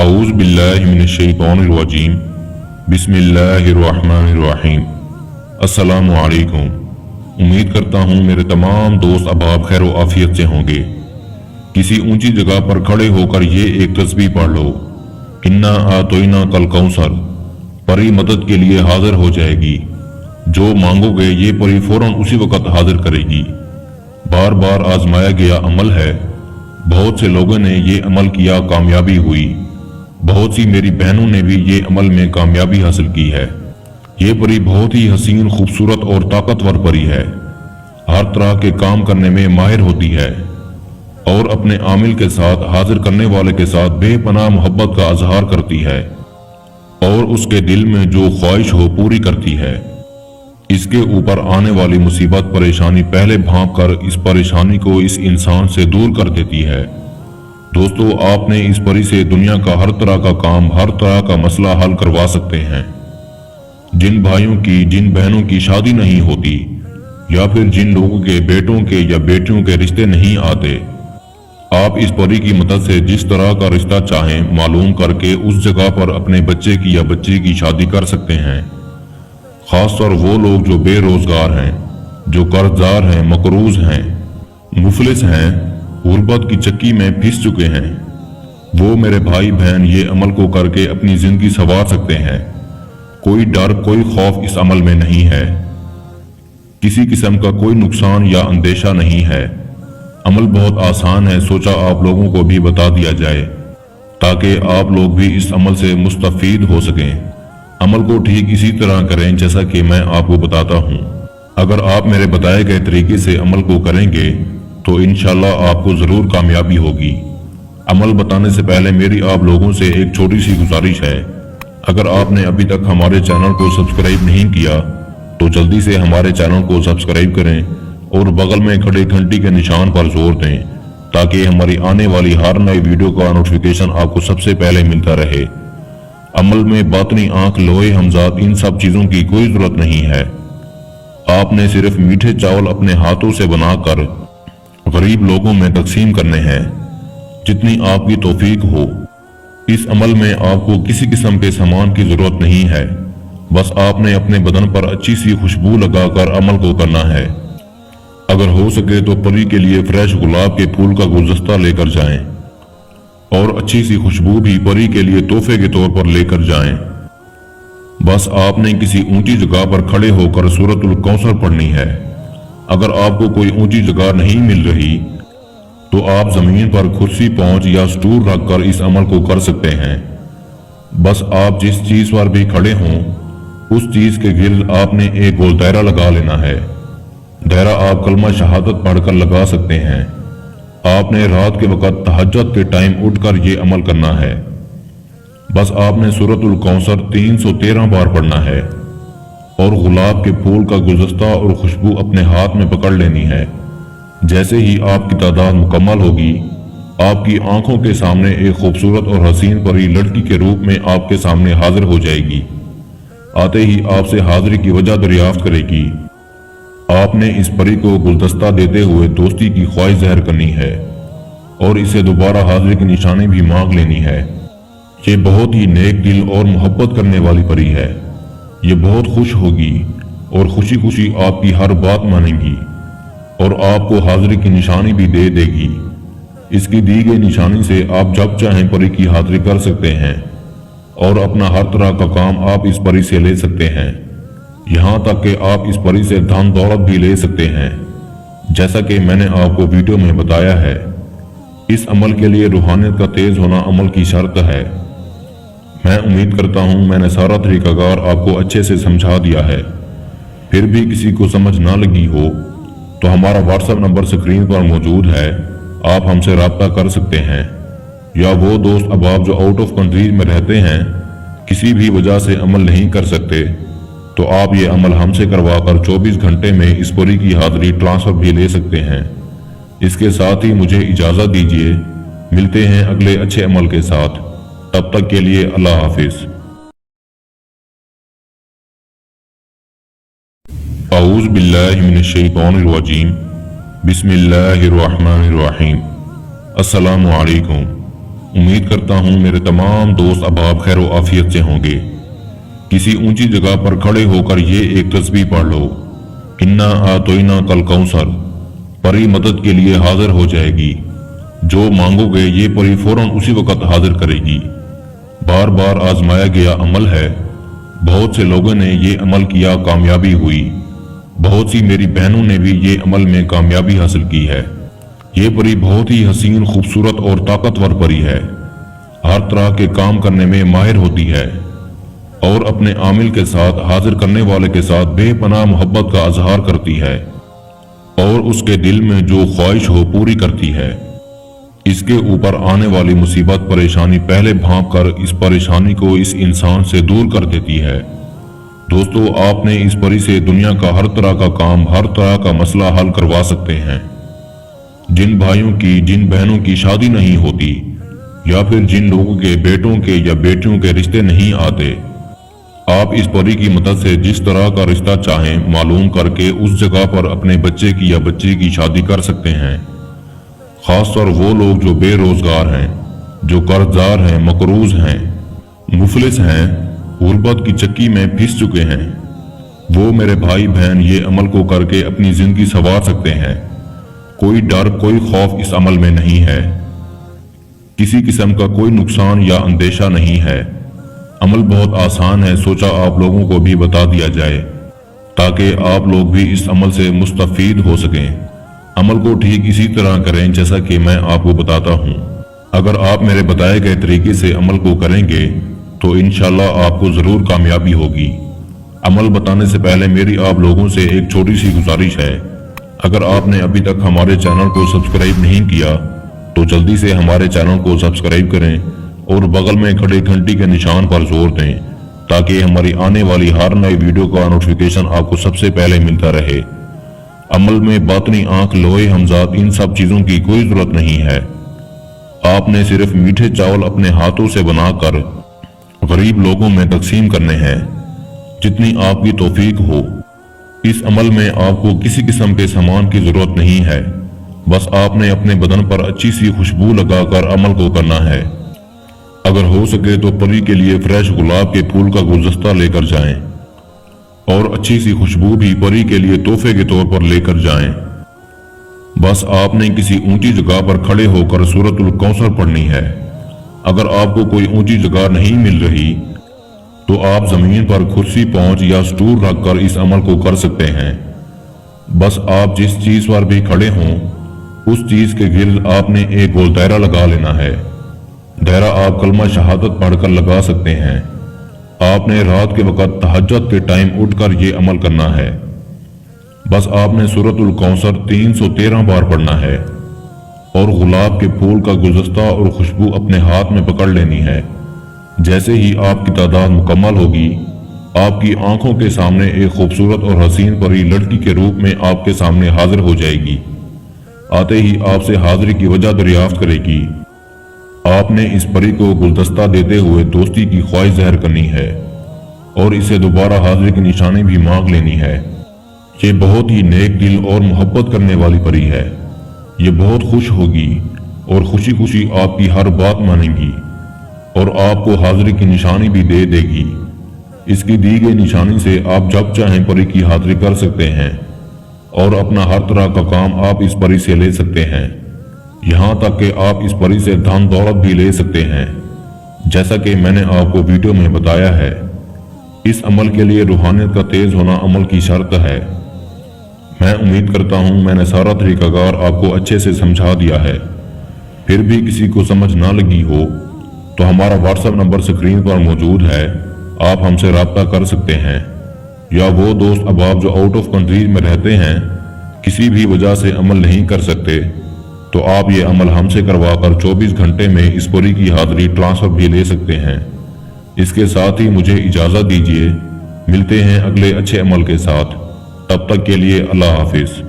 اعوذ باللہ من الشیطان الرجیم بسم اللہ الرحمن الرحیم۔ السلام علیکم۔ امید کرتا ہوں میرے تمام دوست احباب خیر و عافیت سے ہوں گے۔ کسی اونچی جگہ پر کھڑے ہو کر یہ ایک تسبیح پڑھ لو، انا اعطیناک الکوثر۔ پری مدد کے لیے حاضر ہو جائے گی، جو مانگو گے یہ پری فوراً اسی وقت حاضر کرے گی۔ بار بار آزمایا گیا عمل ہے، بہت سے لوگوں نے یہ عمل کیا، کامیابی ہوئی۔ بہت سی میری بہنوں نے بھی یہ عمل میں کامیابی حاصل کی ہے۔ یہ پری بہت ہی حسین، خوبصورت اور طاقتور پری ہے۔ ہر طرح کے کام کرنے میں ماہر ہوتی ہے اور اپنے عامل کے ساتھ، حاضر کرنے والے کے ساتھ بے پناہ محبت کا اظہار کرتی ہے اور اس کے دل میں جو خواہش ہو پوری کرتی ہے۔ اس کے اوپر آنے والی مصیبت، پریشانی پہلے بھانپ کر اس پریشانی کو اس انسان سے دور کر دیتی ہے۔ دوستو، آپ نے اس پری سے دنیا کا ہر طرح کا کام، ہر طرح کا مسئلہ حل کروا سکتے ہیں۔ جن بھائیوں کی، جن بہنوں کی شادی نہیں ہوتی، یا پھر جن لوگوں کے بیٹوں کے یا بیٹیوں کے رشتے نہیں آتے، آپ اس پری کی مدد سے جس طرح کا رشتہ چاہیں معلوم کر کے اس جگہ پر اپنے بچے کی یا بچی کی شادی کر سکتے ہیں۔ خاص طور وہ لوگ جو بے روزگار ہیں، جو قرض دار ہیں، مقروض ہیں، مفلس ہیں، غربت کی چکی میں پھنس چکے ہیں، وہ میرے بھائی بہن یہ عمل کو کر کے اپنی زندگی سنوار سکتے ہیں۔ کوئی ڈر، کوئی خوف اس عمل میں نہیں ہے، کسی قسم کا کوئی نقصان یا اندیشہ نہیں ہے۔ عمل بہت آسان ہے، سوچا آپ لوگوں کو بھی بتا دیا جائے تاکہ آپ لوگ بھی اس عمل سے مستفید ہو سکیں۔ عمل کو ٹھیک اسی طرح کریں جیسا کہ میں آپ کو بتاتا ہوں۔ اگر آپ میرے بتائے گئے طریقے سے عمل کو کریں گے تو انشاءاللہ آپ کو ضرور کامیابی ہوگی۔ عمل بتانے سے پہلے میری آپ لوگوں سے ایک چھوٹی سی گزارش ہے، اگر آپ نے ابھی تک ہمارے چینل کو سبسکرائب نہیں کیا تو جلدی سے ہمارے چینل کو سبسکرائب کریں اور بغل میں کھڑے گھنٹی کے نشان پر زور دیں تاکہ ہماری آنے والی ہر نئی ویڈیو کا نوٹیفیکیشن آپ کو سب سے پہلے ملتا رہے۔ عمل میں باطنی آنکھ، لوہے ہمزاد، ان سب چیزوں کی کوئی ضرورت نہیں ہے۔ آپ نے صرف میٹھے چاول اپنے ہاتھوں سے بنا کر غریب لوگوں میں تقسیم کرنے ہیں، جتنی آپ کی توفیق ہو۔ اس عمل میں آپ کو کسی قسم کے سامان کی ضرورت نہیں ہے، بس آپ نے اپنے بدن پر اچھی سی خوشبو لگا کر عمل کو کرنا ہے۔ اگر ہو سکے تو پری کے لیے فریش گلاب کے پھول کا گلدستہ لے کر جائیں اور اچھی سی خوشبو بھی پری کے لیے تحفے کے طور پر لے کر جائیں۔ بس آپ نے کسی اونچی جگہ پر کھڑے ہو کر سورۃ الکوثر پڑھنی ہے۔ اگر آپ کو کوئی اونچی جگہ نہیں مل رہی تو آپ زمین پر کرسی، پہنچ یا سٹول رکھ کر اس عمل کو کر سکتے ہیں۔ بس آپ جس چیز پر بھی کھڑے ہوں اس چیز کے گرد آپ نے ایک گول دائرہ لگا لینا ہے۔ دائرہ آپ کلمہ شہادت پڑھ کر لگا سکتے ہیں۔ آپ نے رات کے وقت تہجد کے ٹائم اٹھ کر یہ عمل کرنا ہے۔ بس آپ نے سورۃ الکوثر 313 بار پڑھنا ہے اور گلاب کے پھول کا گلدستہ اور خوشبو اپنے ہاتھ میں پکڑ لینی ہے۔ جیسے ہی آپ کی تعداد مکمل ہوگی، آپ کی آنکھوں کے سامنے ایک خوبصورت اور حسین پری لڑکی کے روپ میں آپ کے سامنے حاضر ہو جائے گی۔ آتے ہی آپ سے حاضری کی وجہ دریافت کرے گی۔ آپ نے اس پری کو گلدستہ دیتے ہوئے دوستی کی خواہش ظاہر کرنی ہے اور اسے دوبارہ حاضری کی نشانی بھی مانگ لینی ہے۔ یہ بہت ہی نیک دل اور محبت کرنے والی پری ہے۔ یہ بہت خوش ہوگی اور خوشی خوشی آپ کی ہر بات مانیں گی اور آپ کو حاضری کی نشانی بھی دے دے گی۔ اس کی دی گئی نشانی سے آپ جب چاہیں پری کی حاضری کر سکتے ہیں اور اپنا ہر طرح کا کام آپ اس پری سے لے سکتے ہیں، یہاں تک کہ آپ اس پری سے دھن دولت بھی لے سکتے ہیں، جیسا کہ میں نے آپ کو ویڈیو میں بتایا ہے۔ اس عمل کے لیے روحانیت کا تیز ہونا عمل کی شرط ہے۔ میں امید کرتا ہوں میں نے سارا طریقہ کار آپ کو اچھے سے سمجھا دیا ہے۔ پھر بھی کسی کو سمجھ نہ لگی ہو تو ہمارا واٹس ایپ نمبر سکرین پر موجود ہے، آپ ہم سے رابطہ کر سکتے ہیں۔ یا وہ دوست احباب جو آؤٹ آف کنٹری میں رہتے ہیں، کسی بھی وجہ سے عمل نہیں کر سکتے، تو آپ یہ عمل ہم سے کروا کر 24 گھنٹے میں اس پری کی حاضری ٹرانسفر بھی لے سکتے ہیں۔ اس کے ساتھ ہی مجھے اجازت دیجیے، ملتے ہیں اگلے اچھے عمل کے ساتھ۔ تب تک کے لیے اللہ حافظ۔ اعوذ باللہ من الشیطان الرجیم بسم اللہ الرحمن الرحیم۔ السلام علیکم۔ امید کرتا ہوں میرے تمام دوست احباب خیر و عافیت سے ہوں گے۔ کسی اونچی جگہ پر کھڑے ہو کر یہ ایک تسبیح پڑھ لو، انا اعطیناک الکوثر۔ پری مدد کے لیے حاضر ہو جائے گی، جو مانگو گے یہ پری فوراً اسی وقت حاضر کرے گی۔ بار بار آزمایا گیا عمل ہے، بہت سے لوگوں نے یہ عمل کیا، کامیابی ہوئی۔ بہت سی میری بہنوں نے بھی یہ عمل میں کامیابی حاصل کی ہے۔ یہ پری بہت ہی حسین، خوبصورت اور طاقتور پری ہے۔ ہر طرح کے کام کرنے میں ماہر ہوتی ہے اور اپنے عامل کے ساتھ، حاضر کرنے والے کے ساتھ بے پناہ محبت کا اظہار کرتی ہے اور اس کے دل میں جو خواہش ہو پوری کرتی ہے۔ اس کے اوپر آنے والی مصیبت، پریشانی پہلے بھانپ کر اس پریشانی کو اس انسان سے دور کر دیتی ہے۔ دوستو، آپ نے اس پری سے دنیا کا ہر طرح کا کام، ہر طرح کا مسئلہ حل کروا سکتے ہیں۔ جن بھائیوں کی، جن بہنوں کی شادی نہیں ہوتی، یا پھر جن لوگوں کے بیٹوں کے یا بیٹیوں کے رشتے نہیں آتے، آپ اس پری کی مدد سے جس طرح کا رشتہ چاہیں معلوم کر کے اس جگہ پر اپنے بچے کی یا بچی کی شادی کر سکتے ہیں۔ خاص طور وہ لوگ جو بے روزگار ہیں، جو قرضدار ہیں، مقروض ہیں، مفلس ہیں، غربت کی چکی میں پھنس چکے ہیں، وہ میرے بھائی بہن یہ عمل کو کر کے اپنی زندگی سنوار سکتے ہیں۔ کوئی ڈر، کوئی خوف اس عمل میں نہیں ہے، کسی قسم کا کوئی نقصان یا اندیشہ نہیں ہے۔ عمل بہت آسان ہے، سوچا آپ لوگوں کو بھی بتا دیا جائے تاکہ آپ لوگ بھی اس عمل سے مستفید ہو سکیں۔ عمل کو ٹھیک اسی طرح کریں جیسا کہ میں آپ کو بتاتا ہوں۔ اگر آپ میرے بتائے گئے طریقے سے عمل کو کریں گے تو انشاءاللہ آپ کو ضرور کامیابی ہوگی۔ عمل بتانے سے پہلے میری آپ لوگوں سے ایک چھوٹی سی گزارش ہے، اگر آپ نے ابھی تک ہمارے چینل کو سبسکرائب نہیں کیا تو جلدی سے ہمارے چینل کو سبسکرائب کریں اور بغل میں کھڑے گھنٹی کے نشان پر زور دیں تاکہ ہماری آنے والی ہر نئی ویڈیو کا نوٹیفیکیشن آپ کو سب سے پہلے ملتا رہے۔ عمل میں باطنی آنکھ، لوہے ہمزاد، ان سب چیزوں کی کوئی ضرورت نہیں ہے۔ آپ نے صرف میٹھے چاول اپنے ہاتھوں سے بنا کر غریب لوگوں میں تقسیم کرنے ہیں، جتنی آپ کی توفیق ہو۔ اس عمل میں آپ کو کسی قسم کے سامان کی ضرورت نہیں ہے، بس آپ نے اپنے بدن پر اچھی سی خوشبو لگا کر عمل کو کرنا ہے۔ اگر ہو سکے تو پری کے لیے فریش گلاب کے پھول کا گلدستہ لے کر جائیں اور اچھی سی خوشبو بھی پری کے لیے تحفے کے طور پر لے کر جائیں۔ بس آپ نے کسی اونچی جگہ پر کھڑے ہو کر سورۃ الکوثر پڑھنی ہے۔ اگر آپ کو کوئی اونچی جگہ نہیں مل رہی تو آپ زمین پر کرسی، پونچھ یا سٹول رکھ کر اس عمل کو کر سکتے ہیں۔ بس آپ جس چیز پر بھی کھڑے ہوں اس چیز کے گرد آپ نے ایک گول دائرہ لگا لینا ہے۔ دائرہ آپ کلمہ شہادت پڑھ کر لگا سکتے ہیں۔ آپ نے رات کے وقت تہجد کے ٹائم اٹھ کر یہ عمل کرنا ہے۔ بس آپ نے سورۃ الکوثر 313 بار پڑھنا ہے اور گلاب کے پھول کا گلدستہ اور خوشبو اپنے ہاتھ میں پکڑ لینی ہے۔ جیسے ہی آپ کی تعداد مکمل ہوگی، آپ کی آنکھوں کے سامنے ایک خوبصورت اور حسین پری لڑکی کے روپ میں آپ کے سامنے حاضر ہو جائے گی۔ آتے ہی آپ سے حاضری کی وجہ دریافت کرے گی۔ آپ نے اس پری کو گلدستہ دیتے ہوئے دوستی کی خواہش ظاہر کرنی ہے اور اسے دوبارہ حاضری کی نشانی بھی مانگ لینی ہے۔ یہ بہت ہی نیک دل اور محبت کرنے والی پری ہے۔ یہ بہت خوش ہوگی اور خوشی خوشی آپ کی ہر بات مانیں گی اور آپ کو حاضری کی نشانی بھی دے دے گی۔ اس کی دی گئی نشانی سے آپ جب چاہیں پری کی حاضری کر سکتے ہیں اور اپنا ہر طرح کا کام آپ اس پری سے لے سکتے ہیں، یہاں تک کہ آپ اس پری سے دھن دولت بھی لے سکتے ہیں، جیسا کہ میں نے آپ کو ویڈیو میں بتایا ہے۔ اس عمل کے لیے روحانیت کا تیز ہونا عمل کی شرط ہے۔ میں امید کرتا ہوں میں نے سارا طریقہ کار آپ کو اچھے سے سمجھا دیا ہے۔ پھر بھی کسی کو سمجھ نہ لگی ہو تو ہمارا واٹس ایپ نمبر سکرین پر موجود ہے، آپ ہم سے رابطہ کر سکتے ہیں۔ یا وہ دوست احباب جو آؤٹ آف کنٹری میں رہتے ہیں، کسی بھی وجہ سے عمل نہیں کر سکتے، تو آپ یہ عمل ہم سے کروا کر 24 گھنٹے میں اس پری کی حاضری ٹرانسفر بھی لے سکتے ہیں۔ اس کے ساتھ ہی مجھے اجازت دیجیے، ملتے ہیں اگلے اچھے عمل کے ساتھ۔ تب تک کے لیے اللہ حافظ۔